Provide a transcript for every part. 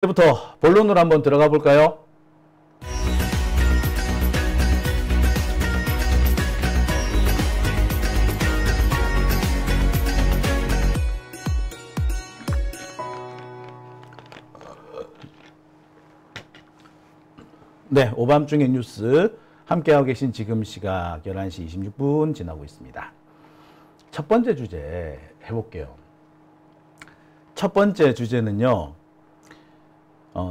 이제부터 본론으로 한번 들어가 볼까요? 네, 오밤중의 뉴스 함께하고 계신 지금 시각 11시 26분 지나고 있습니다. 첫 번째 주제 해볼게요. 첫 번째 주제는요.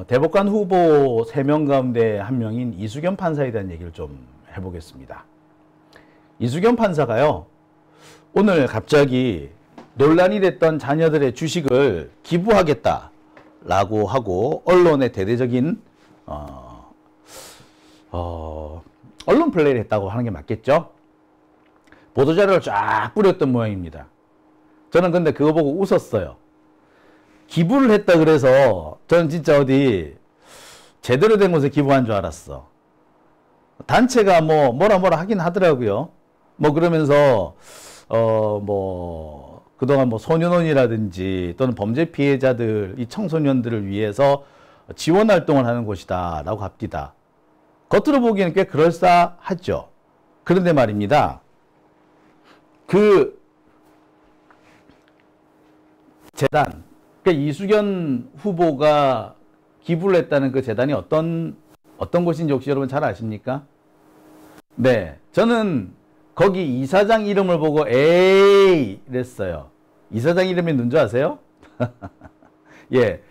대법관 후보 3명 가운데 한 명인 이수겸 판사에 대한 얘기를 좀 해보겠습니다. 이수겸 판사가요. 오늘 갑자기 논란이 됐던 자녀들의 주식을 기부하겠다라고 하고 언론에 대대적인 언론 플레이를 했다고 하는 게 맞겠죠? 보도자료를 쫙 뿌렸던 모양입니다. 저는 근데 그거 보고 웃었어요. 기부를 했다 그래서 저는 진짜 어디 제대로 된 곳에 기부한 줄 알았어. 단체가 뭐라 하긴 하더라고요. 그러면서 그동안 소년원이라든지 또는 범죄 피해자들, 이 청소년들을 위해서 지원 활동을 하는 곳이다 라고 합디다. 겉으로 보기에는 꽤 그럴싸하죠. 그런데 말입니다. 그 재단, 그러니까 이수겸 후보가 기부를 했다는 그 재단이 어떤 곳인지 혹시 여러분 잘 아십니까? 네, 저는 거기 이사장 이름을 보고 에이 이랬어요. 이사장 이름이 뭔지 아세요? 예,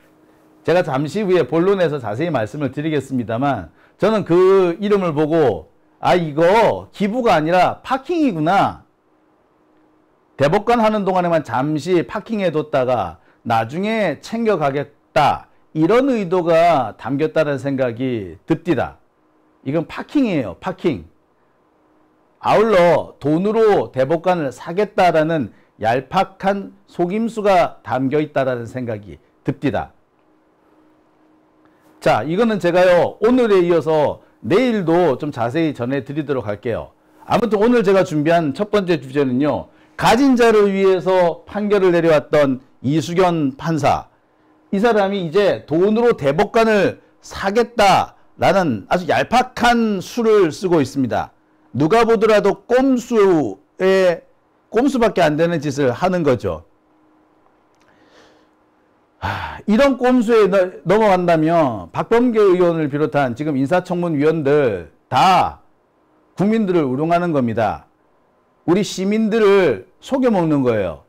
제가 잠시 후에 본론에서 자세히 말씀을 드리겠습니다만 저는 그 이름을 보고 이거 기부가 아니라 파킹이구나. 대법관 하는 동안에만 잠시 파킹해 뒀다가 나중에 챙겨가겠다. 이런 의도가 담겼다는 생각이 듭디다. 이건 파킹이에요. 파킹. 아울러 돈으로 대법관을 사겠다라는 얄팍한 속임수가 담겨 있다라는 생각이 듭디다. 자, 이거는 제가요, 오늘에 이어서 내일도 좀 자세히 전해드리도록 할게요. 아무튼 오늘 제가 준비한 첫 번째 주제는요, 가진 자를 위해서 판결을 내려왔던 이수겸 판사. 이 사람이 이제 돈으로 대법관을 사겠다라는 아주 얄팍한 수를 쓰고 있습니다. 누가 보더라도 꼼수밖에 안 되는 짓을 하는 거죠. 이런 꼼수에 넘어간다면 박범계 의원을 비롯한 지금 인사청문위원들 다 국민들을 우롱하는 겁니다. 우리 시민들을 속여먹는 거예요.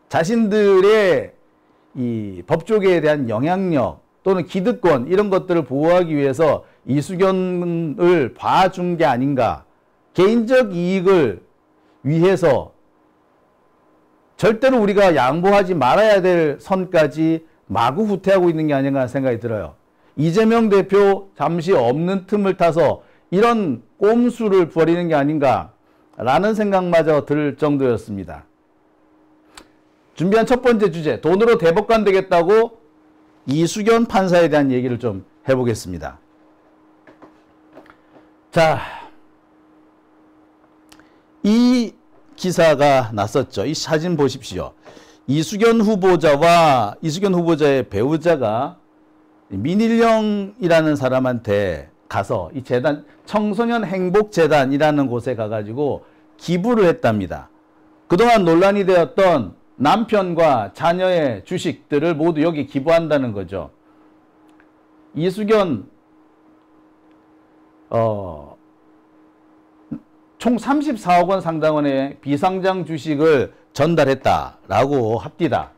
자신들의 이 법조계에 대한 영향력 또는 기득권 이런 것들을 보호하기 위해서 이수겸을 봐준 게 아닌가. 개인적 이익을 위해서 절대로 우리가 양보하지 말아야 될 선까지 마구 후퇴하고 있는 게 아닌가 생각이 들어요. 이재명 대표 잠시 없는 틈을 타서 이런 꼼수를 부리는 게 아닌가 라는 생각마저 들 정도였습니다. 준비한 첫 번째 주제, 돈으로 대법관 되겠다고 이수겸 판사에 대한 얘기를 좀 해보겠습니다. 자, 이 기사가 났었죠. 이 사진 보십시오. 이수겸 후보자의 배우자가 민일령이라는 사람한테 가서 이 재단, 청소년 행복재단이라는 곳에 가가지고 기부를 했답니다. 그동안 논란이 되었던 남편과 자녀의 주식들을 모두 여기 기부한다는 거죠. 이수겸 총 34억 원 상당원의 비상장 주식을 전달했다라고 합디다.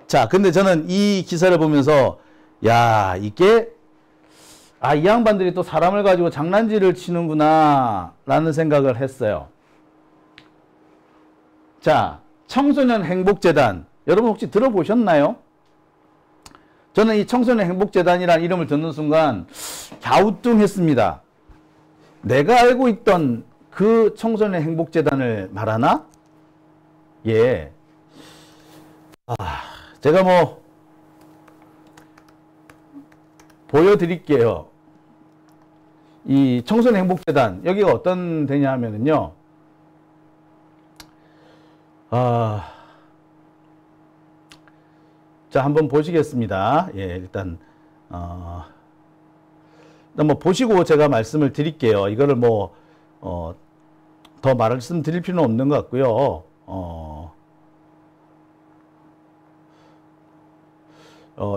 자, 근데 저는 이 기사를 보면서 야, 이게 이 양반들이 또 사람을 가지고 장난질을 치는구나 라는 생각을 했어요. 자, 청소년 행복재단 여러분 혹시 들어보셨나요? 저는 이 청소년 행복재단이라는 이름을 듣는 순간 갸우뚱했습니다. 내가 알고 있던 그 청소년 행복재단을 말하나? 예. 제가 보여드릴게요. 이 청소년 행복재단, 여기가 어떤 데냐 하면은요, 자, 한번 보시겠습니다. 예, 일단 뭐 보시고 제가 말씀을 드릴게요. 이거를 뭐 더 말씀드릴 필요는 없는 것 같고요.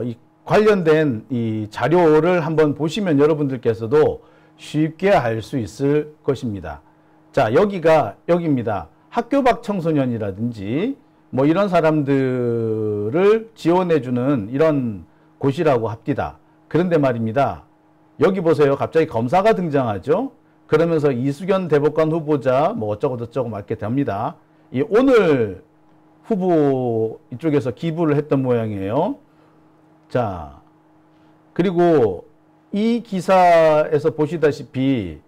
이 관련된 이 자료를 한번 보시면 여러분들께서도 쉽게 알 수 있을 것입니다. 자, 여기입니다. 학교 밖 청소년이라든지 뭐 이런 사람들을 지원해주는 이런 곳이라고 합디다. 그런데 말입니다. 여기 보세요. 갑자기 검사가 등장하죠. 그러면서 이수견 대법관 후보자 뭐 어쩌고저쩌고 막 이렇게 됩니다. 이 오늘 후보 이쪽에서 기부를 했던 모양이에요. 자, 그리고 이 기사에서 보시다시피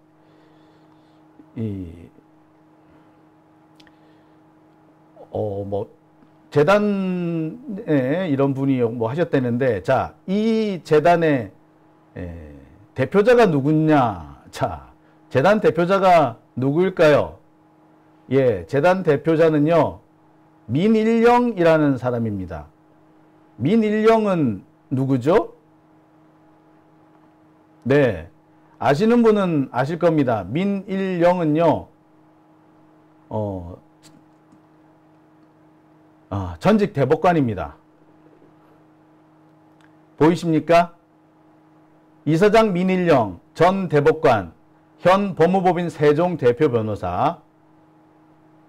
뭐 재단에 이런 분이 뭐 하셨다는데, 자, 이 재단의 대표자가 누구냐? 자, 재단 대표자가 누구일까요? 예, 재단 대표자는요, 민일영이라는 사람입니다. 민일영은 누구죠? 네, 아시는 분은 아실 겁니다. 민일영은요, 전직 대법관입니다. 보이십니까? 이사장 민일영 전 대법관, 현 법무법인 세종 대표 변호사,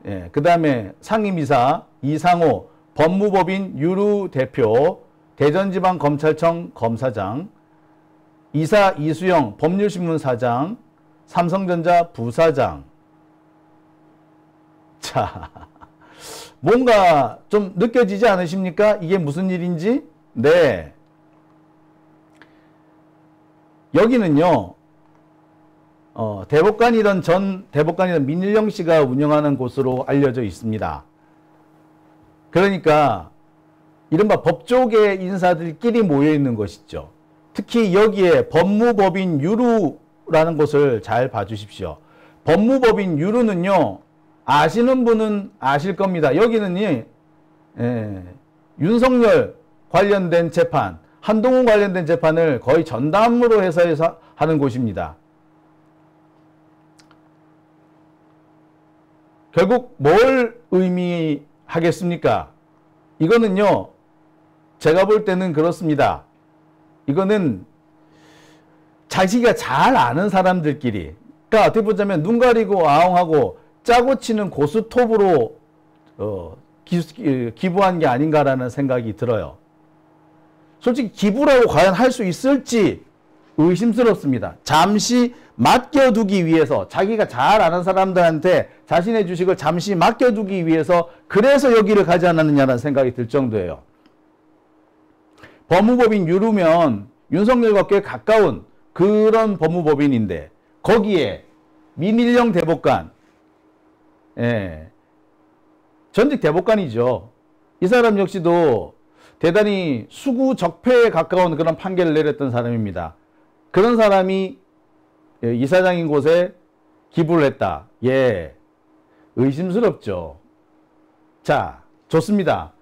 예, 그 다음에 상임이사 이상호 법무법인 유루 대표, 대전지방검찰청 검사장, 이사 이수영 법률신문 사장, 삼성전자 부사장. 자, 뭔가 좀 느껴지지 않으십니까? 이게 무슨 일인지? 네. 여기는요, 전 대법관이던 민일영 씨가 운영하는 곳으로 알려져 있습니다. 그러니까, 이른바 법조계 인사들끼리 모여 있는 것이죠. 특히 여기에 법무법인 유루라는 곳을 잘 봐주십시오. 법무법인 유루는요, 아시는 분은 아실 겁니다. 여기는 윤석열 관련된 재판, 한동훈 관련된 재판을 거의 전담으로 해서 하는 곳입니다. 결국 뭘 의미하겠습니까? 이거는요, 제가 볼 때는 그렇습니다. 이거는 자기가 잘 아는 사람들끼리, 그러니까 어떻게 보자면 눈 가리고 아웅하고 짜고 치는 고스톱으로 기부한 게 아닌가라는 생각이 들어요. 솔직히 기부라고 과연 할 수 있을지 의심스럽습니다. 잠시 맡겨두기 위해서, 자기가 잘 아는 사람들한테 자신의 주식을 잠시 맡겨두기 위해서 그래서 여기를 가지 않았느냐라는 생각이 들 정도예요. 법무법인 유루면 윤석열과 꽤 가까운 그런 법무법인인데, 거기에 민일영 대법관, 전직 대법관이죠. 이 사람 역시도 대단히 수구 적폐에 가까운 그런 판결을 내렸던 사람입니다. 그런 사람이 이사장인 곳에 기부를 했다. 예, 의심스럽죠. 자, 좋습니다.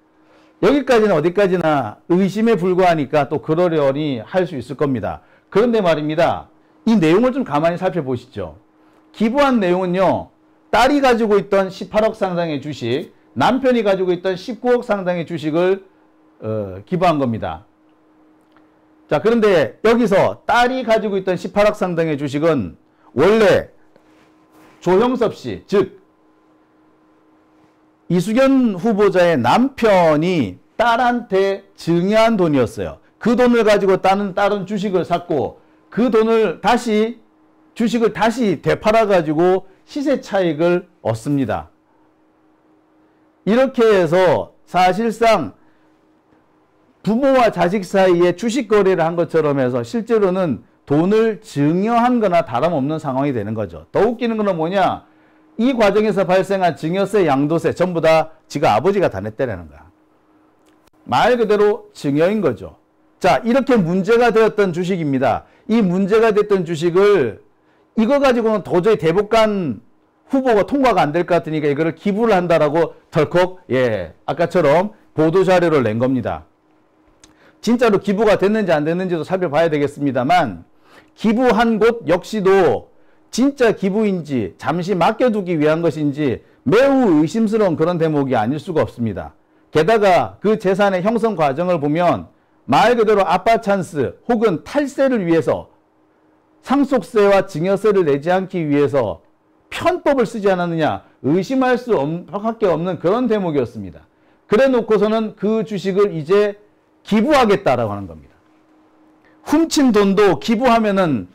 여기까지는 어디까지나 의심에 불과하니까 또 그러려니 할 수 있을 겁니다. 그런데 말입니다. 이 내용을 좀 가만히 살펴보시죠. 기부한 내용은요, 딸이 가지고 있던 18억 상당의 주식, 남편이 가지고 있던 19억 상당의 주식을 기부한 겁니다. 자, 그런데 여기서 딸이 가지고 있던 18억 상당의 주식은 원래 조형섭 씨, 즉 이수견 후보자의 남편이 딸한테 증여한 돈이었어요. 그 돈을 가지고 딸은 주식을 샀고, 그 돈을 주식을 다시 되팔아 가지고 시세 차익을 얻습니다. 이렇게 해서 사실상 부모와 자식 사이에 주식 거래를 한 것처럼 해서 실제로는 돈을 증여한 거나 다름없는 상황이 되는 거죠. 더 웃기는 건 뭐냐? 이 과정에서 발생한 증여세, 양도세 전부 다 지가 아버지가 다 냈다라는 거야. 말 그대로 증여인 거죠. 자, 이렇게 문제가 되었던 주식입니다. 이 문제가 됐던 주식을 이거 가지고는 도저히 대법관 후보가 통과가 안 될 것 같으니까 이거를 기부를 한다라고 덜컥, 아까처럼 보도자료를 낸 겁니다. 진짜로 기부가 됐는지 안 됐는지도 살펴봐야 되겠습니다만 기부한 곳 역시도 진짜 기부인지 잠시 맡겨두기 위한 것인지 매우 의심스러운 그런 대목이 아닐 수가 없습니다. 게다가 그 재산의 형성 과정을 보면 말 그대로 아빠 찬스 혹은 탈세를 위해서 상속세와 증여세를 내지 않기 위해서 편법을 쓰지 않았느냐 의심할 수밖에 없는 그런 대목이었습니다. 그래 놓고서는 그 주식을 이제 기부하겠다라고 하는 겁니다. 훔친 돈도 기부하면은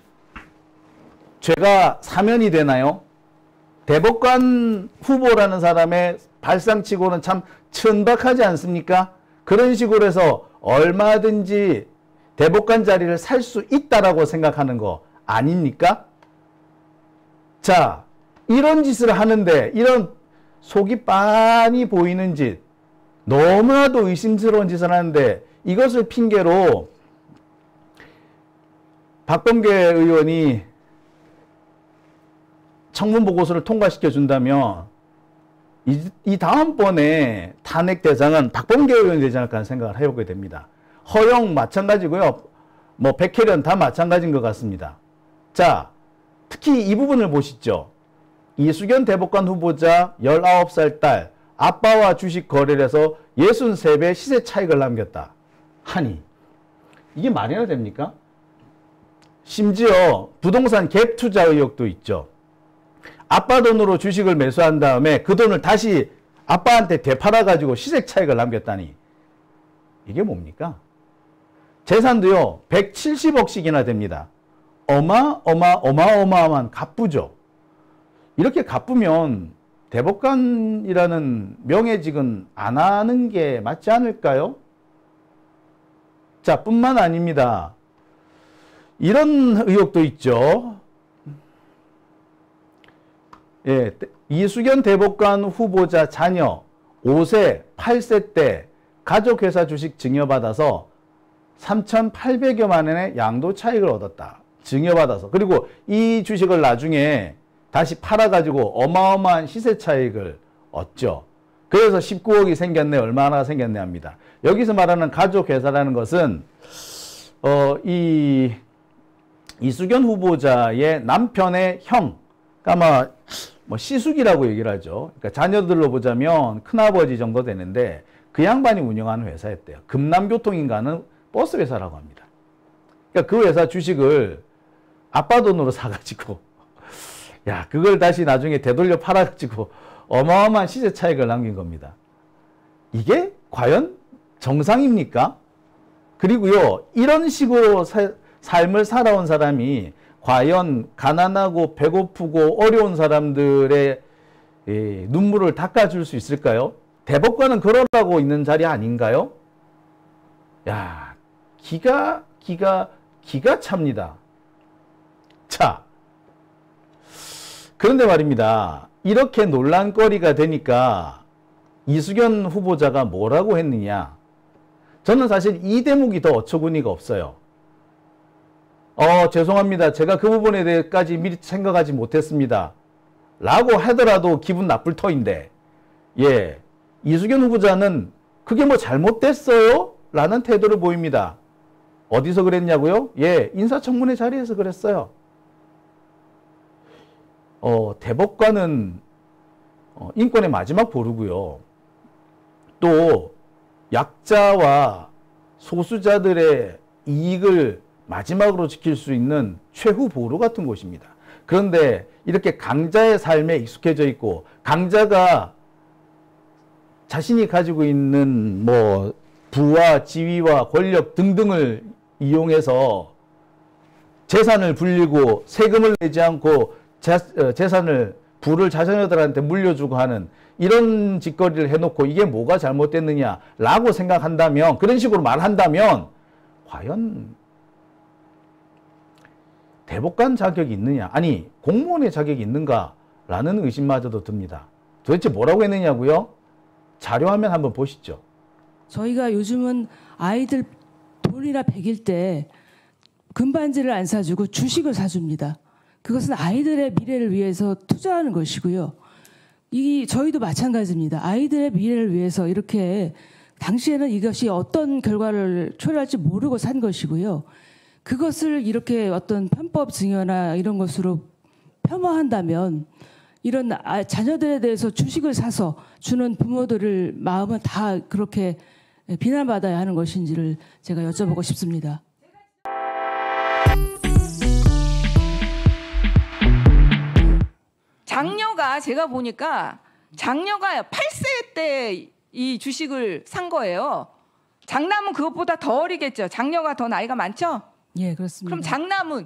죄가 사면이 되나요? 대법관 후보라는 사람의 발상치고는 참 천박하지 않습니까? 그런 식으로 해서 얼마든지 대법관 자리를 살 수 있다라고 생각하는 거 아닙니까? 자, 이런 짓을 하는데 이런 속이 빤히 보이는 짓, 너무나도 의심스러운 짓을 하는데 이것을 핑계로 박범계 의원이 청문 보고서를 통과시켜 준다면 이 다음번에 탄핵 대상은 박범계 의원이 되지 않을까 하는 생각을 해보게 됩니다. 허영 마찬가지고요. 뭐 백혜련 다 마찬가지인 것 같습니다. 자, 특히 이 부분을 보시죠. 이수견 대법관 후보자 19살 딸 아빠와 주식 거래를 해서 63배 시세 차익을 남겼다. 하니 이게 말이나 됩니까? 심지어 부동산 갭 투자 의혹도 있죠. 아빠 돈으로 주식을 매수한 다음에 그 돈을 다시 아빠한테 되팔아가지고 시세 차익을 남겼다니 이게 뭡니까? 재산도요 170억씩이나 됩니다. 어마어마한 갑부죠. 이렇게 갑부면 대법관이라는 명예직은 안 하는 게 맞지 않을까요? 자, 뿐만 아닙니다. 이런 의혹도 있죠. 예, 이수견 대법관 후보자 자녀 5세, 8세 때 가족회사 주식 증여받아서 3,800여만 원의 양도 차익을 얻었다. 증여받아서. 그리고 이 주식을 나중에 다시 팔아가지고 어마어마한 시세 차익을 얻죠. 그래서 19억이 생겼네, 얼마나 생겼네 합니다. 여기서 말하는 가족회사라는 것은 이수견 후보자의 남편의 형, 아마 뭐 시숙이라고 얘기를 하죠. 그러니까 자녀들로 보자면 큰아버지 정도 되는데 그 양반이 운영하는 회사였대요. 금남교통인가는 버스 회사라고 합니다. 그러니까 그 회사 주식을 아빠 돈으로 사가지고 야, 그걸 다시 나중에 되돌려 팔아가지고 어마어마한 시세 차익을 남긴 겁니다. 이게 과연 정상입니까? 그리고요, 이런 식으로 삶을 살아온 사람이 과연 가난하고 배고프고 어려운 사람들의 눈물을 닦아줄 수 있을까요? 대법관은 그러라고 있는 자리 아닌가요? 야, 기가 찹니다. 자, 그런데 말입니다. 이렇게 논란거리가 되니까 이수견 후보자가 뭐라고 했느냐? 저는 사실 이 대목이 더 어처구니가 없어요. 죄송합니다. 제가 그 부분에 대해서까지 미리 생각하지 못했습니다. 라고 하더라도 기분 나쁠 터인데, 예, 이수견 후보자는 그게 뭐 잘못됐어요? 라는 태도를 보입니다. 어디서 그랬냐고요? 예, 인사청문회 자리에서 그랬어요. 대법관은 인권의 마지막 보루고요. 또 약자와 소수자들의 이익을 마지막으로 지킬 수 있는 최후 보루 같은 곳입니다. 그런데 이렇게 강자의 삶에 익숙해져 있고 강자가 자신이 가지고 있는 뭐 부와 지위와 권력 등등을 이용해서 재산을 불리고 세금을 내지 않고 재산을 부를 자녀들한테 물려주고 하는 이런 짓거리를 해놓고 이게 뭐가 잘못됐느냐라고 생각한다면, 그런 식으로 말한다면 과연 대법관 자격이 있느냐, 아니 공무원의 자격이 있는가라는 의심마저도 듭니다. 도대체 뭐라고 했느냐고요? 자료화면 한번 보시죠. 저희가 요즘은 아이들 돈이나 백일 때 금반지를 안 사주고 주식을 사줍니다. 그것은 아이들의 미래를 위해서 투자하는 것이고요. 저희도 마찬가지입니다. 아이들의 미래를 위해서 이렇게 당시에는 이것이 어떤 결과를 초래할지 모르고 산 것이고요. 그것을 이렇게 어떤 편법 증여나 이런 것으로 폄하한다면 이런 자녀들에 대해서 주식을 사서 주는 부모들을 마음은 다 그렇게 비난받아야 하는 것인지를 제가 여쭤보고 싶습니다. 장녀가 제가 보니까 장녀가 8세 때 이 주식을 산 거예요. 장남은 그것보다 더 어리겠죠. 장녀가 더 나이가 많죠? 예, 그렇습니다. 그럼 장남은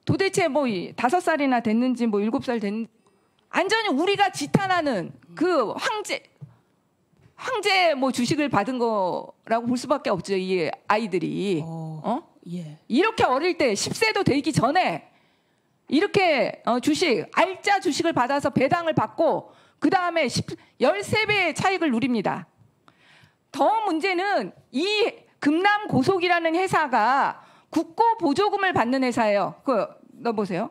도대체 뭐 5살이나 됐는지 뭐 7살 됐는지 완전히 우리가 지탄하는 그 황제 뭐 주식을 받은 거라고 볼 수밖에 없죠. 이 아이들이. 예. 이렇게 어릴 때 10세도 되기 전에 이렇게 알짜 주식을 받아서 배당을 받고 그 다음에 13배의 차익을 누립니다. 더 문제는 이 금남고속이라는 회사가 국고보조금을 받는 회사예요. 넣어보세요.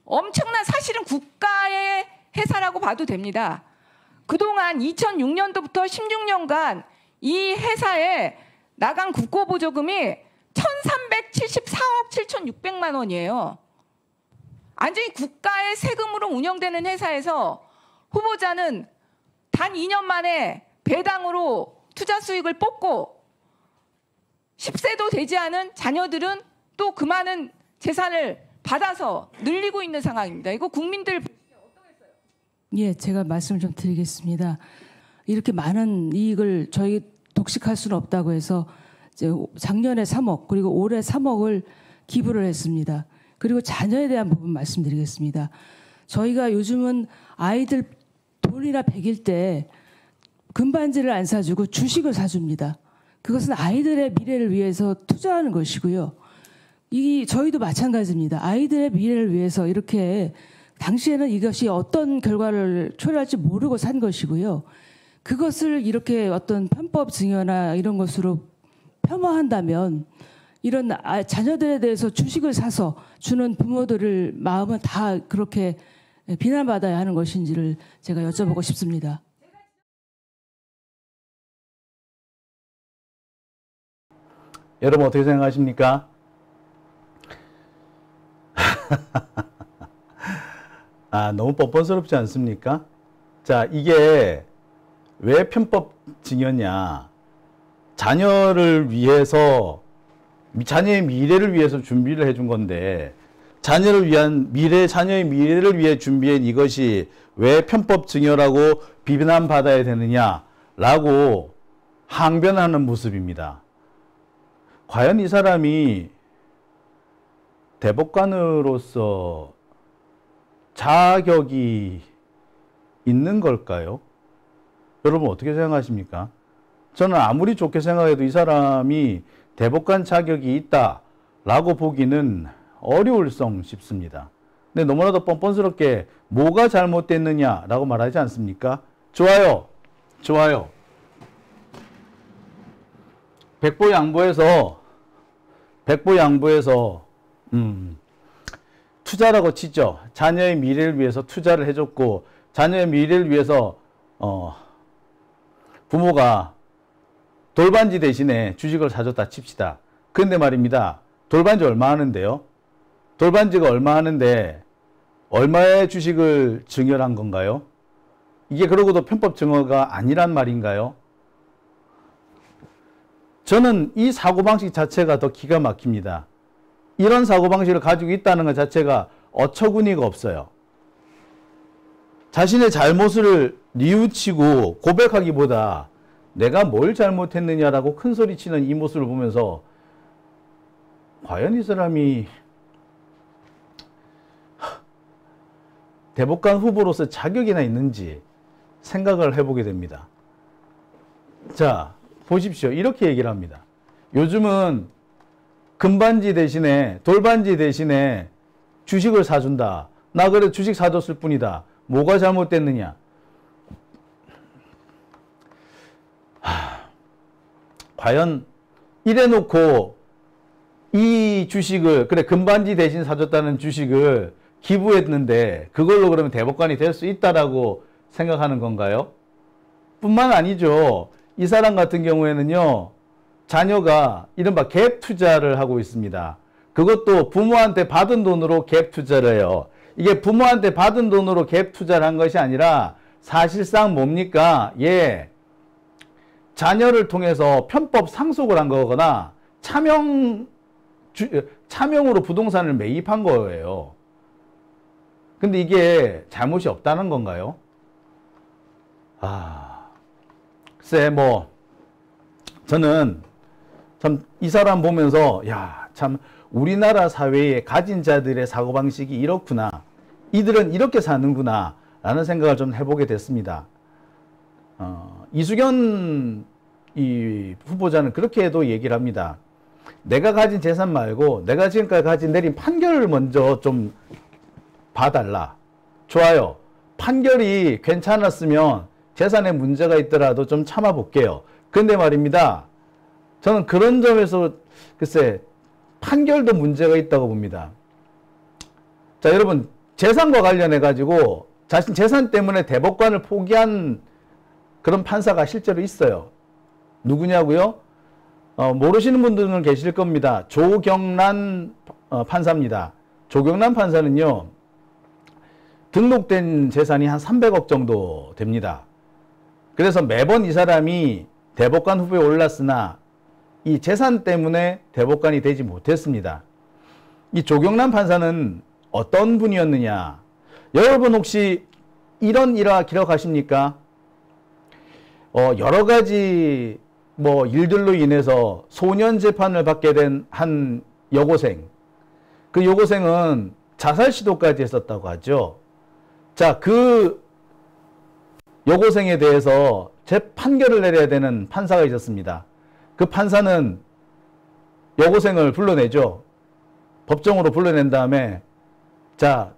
엄청난 사실은 국가의 회사라고 봐도 됩니다. 그동안 2006년도부터 16년간 이 회사에 나간 국고보조금이 1374억 7600만 원이에요. 완전히 국가의 세금으로 운영되는 회사에서 후보자는 단 2년 만에 배당으로 투자 수익을 뽑고 10세도 되지 않은 자녀들은 또 그 많은 재산을 받아서 늘리고 있는 상황입니다. 이거 국민들 어떠겠어요? 예, 제가 말씀을 좀 드리겠습니다. 이렇게 많은 이익을 저희 독식할 수는 없다고 해서 이제 작년에 3억 그리고 올해 3억을 기부를 했습니다. 그리고 자녀에 대한 부분 말씀드리겠습니다. 저희가 요즘은 아이들 돈이나 베길 때 금반지를 안 사주고 주식을 사줍니다. 그것은 아이들의 미래를 위해서 투자하는 것이고요. 저희도 마찬가지입니다. 아이들의 미래를 위해서 이렇게 당시에는 이것이 어떤 결과를 초래할지 모르고 산 것이고요. 그것을 이렇게 어떤 편법 증여나 이런 것으로 폄하한다면 이런 자녀들에 대해서 주식을 사서 주는 부모들을 마음은 다 그렇게 비난받아야 하는 것인지를 제가 여쭤보고 싶습니다. 여러분 어떻게 생각하십니까? 너무 뻔뻔스럽지 않습니까? 자, 이게 왜 편법 증여냐? 자녀를 위해서, 자녀의 미래를 위해서 준비를 해준 건데, 자녀의 미래를 위해 준비한 이것이 왜 편법 증여라고 비난받아야 되느냐라고 항변하는 모습입니다. 과연 이 사람이 대법관으로서 자격이 있는 걸까요? 여러분 어떻게 생각하십니까? 저는 아무리 좋게 생각해도 이 사람이 대법관 자격이 있다라고 보기는 어려울성 싶습니다. 근데 너무나도 뻔뻔스럽게 뭐가 잘못됐느냐라고 말하지 않습니까? 좋아요. 좋아요. 백보양보해서 투자라고 치죠. 자녀의 미래를 위해서 투자를 해줬고 자녀의 미래를 위해서 부모가 돌반지 대신에 주식을 사줬다 칩시다. 그런데 말입니다. 돌반지 얼마 하는데요? 돌반지가 얼마 하는데 얼마의 주식을 증여한 건가요? 이게 그러고도 편법 증여가 아니란 말인가요? 저는 이 사고방식 자체가 더 기가 막힙니다. 이런 사고방식을 가지고 있다는 것 자체가 어처구니가 없어요. 자신의 잘못을 뉘우치고 고백하기보다 내가 뭘 잘못했느냐라고 큰소리치는 이 모습을 보면서 과연 이 사람이 대법관 후보로서 자격이나 있는지 생각을 해보게 됩니다. 자, 보십시오. 이렇게 얘기를 합니다. 요즘은 금반지 대신에 돌반지 대신에 주식을 사준다. 나 그래 주식 사줬을 뿐이다. 뭐가 잘못됐느냐? 과연 이래놓고 이 주식을 그래 금반지 대신 사줬다는 주식을 기부했는데 그걸로 그러면 대법관이 될 수 있다라고 생각하는 건가요? 뿐만 아니죠. 이 사람 같은 경우에는요, 자녀가 이른바 갭 투자를 하고 있습니다. 그것도 부모한테 받은 돈으로 갭 투자를 해요. 이게 부모한테 받은 돈으로 갭 투자를 한 것이 아니라 사실상 뭡니까? 예, 자녀를 통해서 편법 상속을 한 거거나 차명으로 부동산을 매입한 거예요. 근데 이게 잘못이 없다는 건가요? 글쎄, 뭐, 저는 참 이 사람 보면서, 야, 참, 우리나라 사회의 가진 자들의 사고방식이 이렇구나. 이들은 이렇게 사는구나. 라는 생각을 좀 해보게 됐습니다. 이수견 이 후보자는 그렇게도 얘기를 합니다. 내가 가진 재산 말고 내가 지금까지 내린 판결을 먼저 좀 봐달라. 좋아요. 판결이 괜찮았으면 재산에 문제가 있더라도 좀 참아볼게요. 근데 말입니다. 저는 그런 점에서 글쎄 판결도 문제가 있다고 봅니다. 자, 여러분, 재산과 관련해 가지고 자신 재산 때문에 대법관을 포기한 그런 판사가 실제로 있어요. 누구냐고요? 모르시는 분들은 계실 겁니다. 조경란 판사입니다. 조경란 판사는요, 등록된 재산이 한 300억 정도 됩니다. 그래서 매번 이 사람이 대법관 후보에 올랐으나 이 재산 때문에 대법관이 되지 못했습니다. 이 조경란 판사는 어떤 분이었느냐? 여러분 혹시 이런 일화 기억하십니까? 여러 가지 뭐 일들로 인해서 소년 재판을 받게 된 한 여고생. 그 여고생은 자살 시도까지 했었다고 하죠. 자, 그 여고생에 대해서 재판결을 내려야 되는 판사가 있었습니다. 그 판사는 여고생을 불러내죠. 법정으로 불러낸 다음에, 자,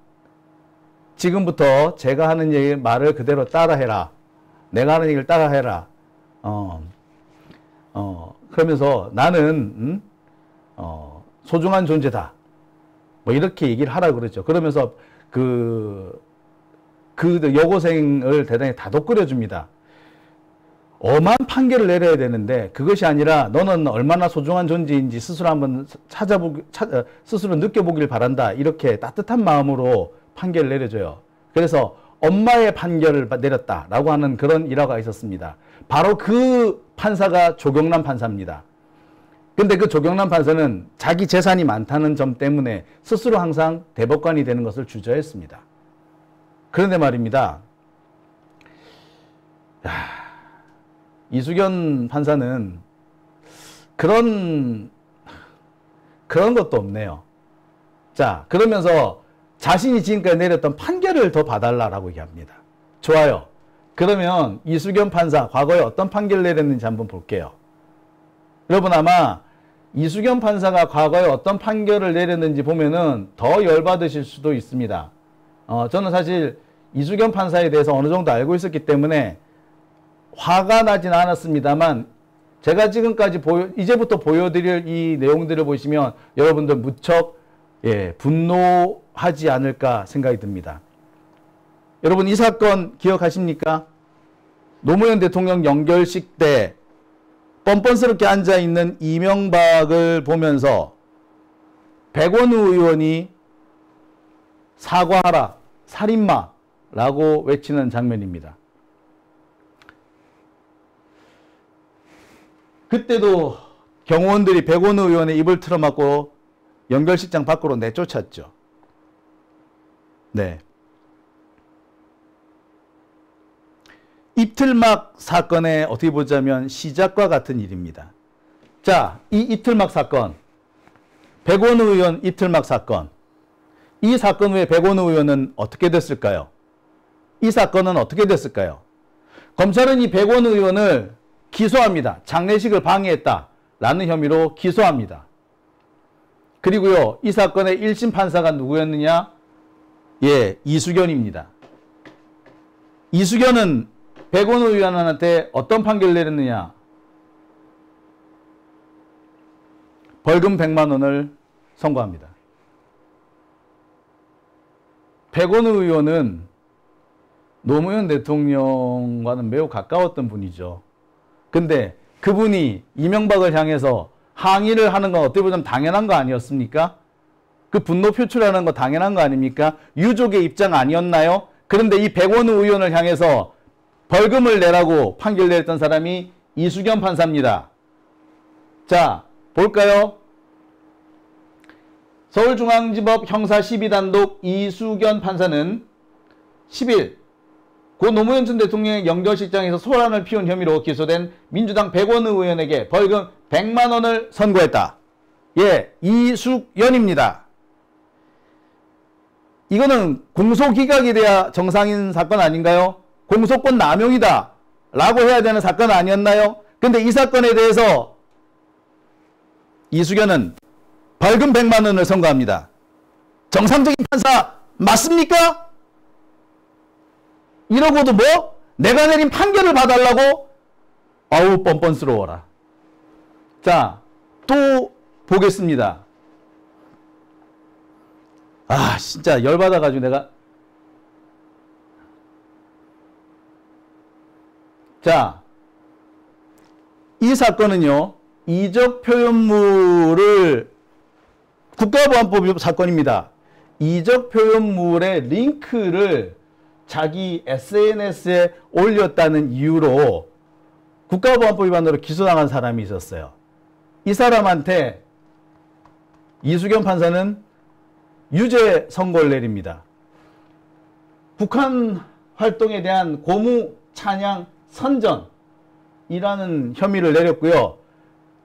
지금부터 제가 하는 얘기 말을 그대로 따라해라. 내가 하는 얘기를 따라해라. 그러면서 나는 소중한 존재다. 뭐 이렇게 얘기를 하라 그러죠. 그러면서 그 여고생을 대단히 다독거려 줍니다. 엄한 판결을 내려야 되는데 그것이 아니라 너는 얼마나 소중한 존재인지 스스로 한번 스스로 느껴보길 바란다. 이렇게 따뜻한 마음으로 판결을 내려줘요. 그래서 엄마의 판결을 내렸다라고 하는 그런 일화가 있었습니다. 바로 그 판사가 조경란 판사입니다. 근데 그 조경란 판사는 자기 재산이 많다는 점 때문에 스스로 항상 대법관이 되는 것을 주저했습니다. 그런데 말입니다. 이수견 판사는 그런 것도 없네요. 자, 그러면서 자신이 지금까지 내렸던 판결을 더 봐달라고 얘기합니다. 좋아요. 그러면 이수견 판사 과거에 어떤 판결을 내렸는지 한번 볼게요. 여러분 아마 이수견 판사가 과거에 어떤 판결을 내렸는지 보면은 더 열받으실 수도 있습니다. 저는 사실 이수견 판사에 대해서 어느 정도 알고 있었기 때문에 화가 나진 않았습니다만 제가 지금까지 이제부터 보여드릴 이 내용들을 보시면 여러분들 무척 분노하지 않을까 생각이 듭니다. 여러분 이 사건 기억하십니까? 노무현 대통령 연결식 때 뻔뻔스럽게 앉아있는 이명박을 보면서 백원우 의원이 사과하라, 살인마라고 외치는 장면입니다. 그때도 경호원들이 백원우 의원의 입을 틀어막고 연결식장 밖으로 내쫓았죠. 네. 이틀막 사건에 어떻게 보자면 시작과 같은 일입니다. 자, 이 이틀막 사건, 백원우 의원 이틀막 사건, 이 사건 후에 백원우 의원은 어떻게 됐을까요? 이 사건은 어떻게 됐을까요? 검찰은 이 백원우 의원을 기소합니다. 장례식을 방해했다라는 혐의로 기소합니다. 그리고요, 이 사건의 1심 판사가 누구였느냐? 이수견입니다. 이수견은 백원우 의원한테 어떤 판결을 내렸느냐? 벌금 100만 원을 선고합니다. 백원우 의원은 노무현 대통령과는 매우 가까웠던 분이죠. 근데 그분이 이명박을 향해서 항의를 하는 건 어떻게 보면 당연한 거 아니었습니까? 그 분노 표출하는 거 당연한 거 아닙니까? 유족의 입장 아니었나요? 그런데 이 백원우 의원을 향해서 벌금을 내라고 판결 내렸던 사람이 이수견 판사입니다. 자, 볼까요? 서울중앙지법 형사 12단독 이수견 판사는 10일 고 노무현 전 대통령의 영결식장에서 소란을 피운 혐의로 기소된 민주당 백원우 의원에게 벌금 100만 원을 선고했다. 예, 이수연입니다. 이거는 공소기각이 돼야 정상인 사건 아닌가요? 공소권 남용이다 라고 해야 되는 사건 아니었나요? 근데 이 사건에 대해서 이수견은 벌금 100만 원을 선고합니다. 정상적인 판사 맞습니까? 이러고도 뭐? 내가 내린 판결을 봐달라고? 아우 뻔뻔스러워라. 자, 또 보겠습니다. 아 진짜 열받아가지고 내가. 자, 이 사건은요, 이적 표현물을 국가보안법 사건입니다. 이적 표현물의 링크를 자기 SNS에 올렸다는 이유로 국가보안법 위반으로 기소당한 사람이 있었어요. 이 사람한테 이수견 판사는 유죄 선고를 내립니다. 북한 활동에 대한 고무 찬양 선전이라는 혐의를 내렸고요.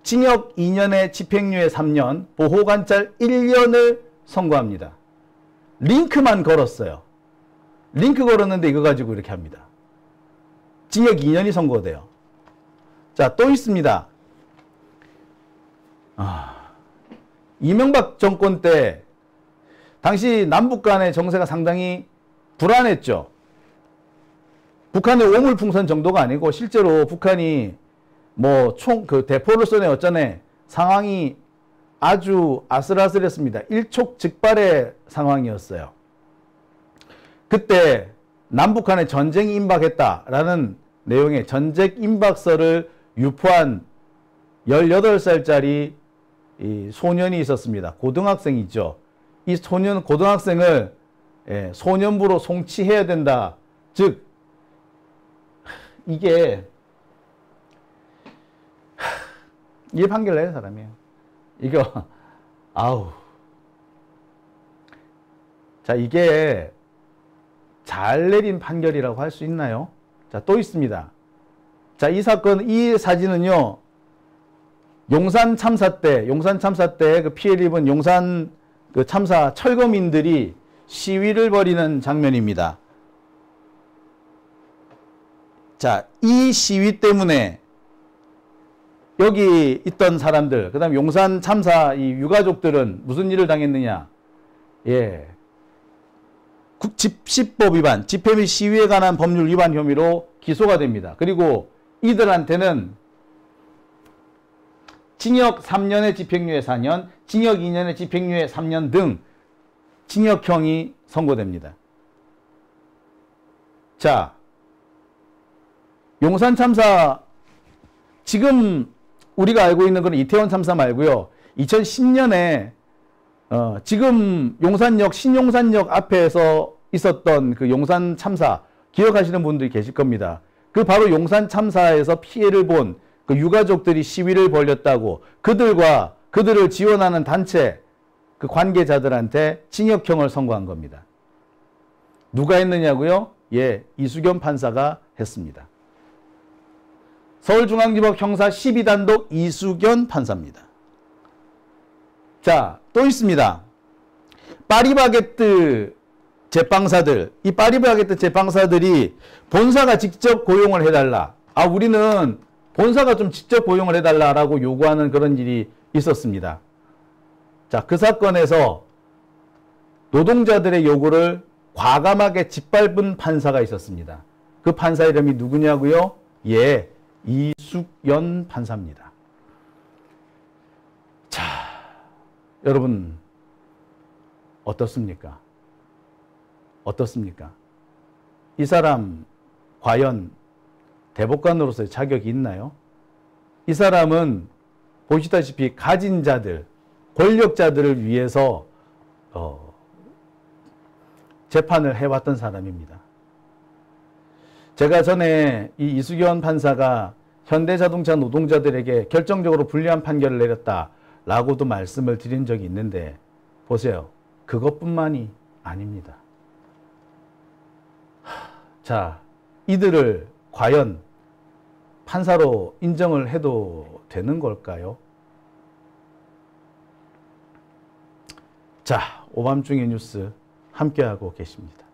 징역 2년에 집행유예 3년, 보호관찰 1년을 선고합니다. 링크만 걸었어요. 링크 걸었는데 이거 가지고 이렇게 합니다. 징역 2년이 선고돼요. 자, 또 있습니다. 이명박 정권 때 당시 남북 간의 정세가 상당히 불안했죠. 북한의 오물풍선 정도가 아니고 실제로 북한이 뭐 대포를 쏘네 어쩌네 상황이 아주 아슬아슬했습니다. 일촉즉발의 상황이었어요. 그때 남북한에 전쟁이 임박했다라는 내용의 전쟁 임박설을 유포한 18살짜리 이 소년이 있었습니다. 고등학생이죠. 이 고등학생을 소년부로 송치해야 된다. 즉 이게 판결 내는 사람이에요. 이거 아우. 자, 이게 잘 내린 판결이라고 할 수 있나요? 자, 또 있습니다. 자, 이 사건, 이 사진은요, 용산 참사 때 그 피해를 입은 용산 그 참사 철거민들이 시위를 벌이는 장면입니다. 자, 이 시위 때문에 여기 있던 사람들, 그 다음에 용산 참사 이 유가족들은 무슨 일을 당했느냐? 예. 집시법 위반, 집회 및 시위에 관한 법률 위반 혐의로 기소가 됩니다. 그리고 이들한테는 징역 3년에 집행유예 4년, 징역 2년에 집행유예 3년 등 징역형이 선고됩니다. 자, 용산 참사, 지금 우리가 알고 있는 건 이태원 참사 말고요. 2010년에 지금 용산역, 신용산역 앞에서 있었던 그 용산 참사 기억하시는 분들이 계실 겁니다. 그 바로 용산 참사에서 피해를 본 그 유가족들이 시위를 벌였다고 그들을 지원하는 단체 그 관계자들한테 징역형을 선고한 겁니다. 누가 했느냐고요? 예, 이수견 판사가 했습니다. 서울중앙지법 형사 12단독 이수견 판사입니다. 자, 또 있습니다. 파리바게뜨 제빵사들, 이 파리바게뜨 제빵사들이 본사가 직접 고용을 해달라. 우리는 본사가 좀 직접 고용을 해달라라고 요구하는 그런 일이 있었습니다. 자, 그 사건에서 노동자들의 요구를 과감하게 짓밟은 판사가 있었습니다. 그 판사 이름이 누구냐고요? 예, 이수연 판사입니다. 자, 여러분 어떻습니까? 어떻습니까? 이 사람 과연 대법관으로서의 자격이 있나요? 이 사람은 보시다시피 가진 자들, 권력자들을 위해서 재판을 해왔던 사람입니다. 제가 전에 이 이수견 판사가 현대자동차 노동자들에게 결정적으로 불리한 판결을 내렸다라고도 말씀을 드린 적이 있는데 보세요. 그것뿐만이 아닙니다. 자, 이들을 과연 판사로 인정을 해도 되는 걸까요? 자, 오밤중의 뉴스 함께하고 계십니다.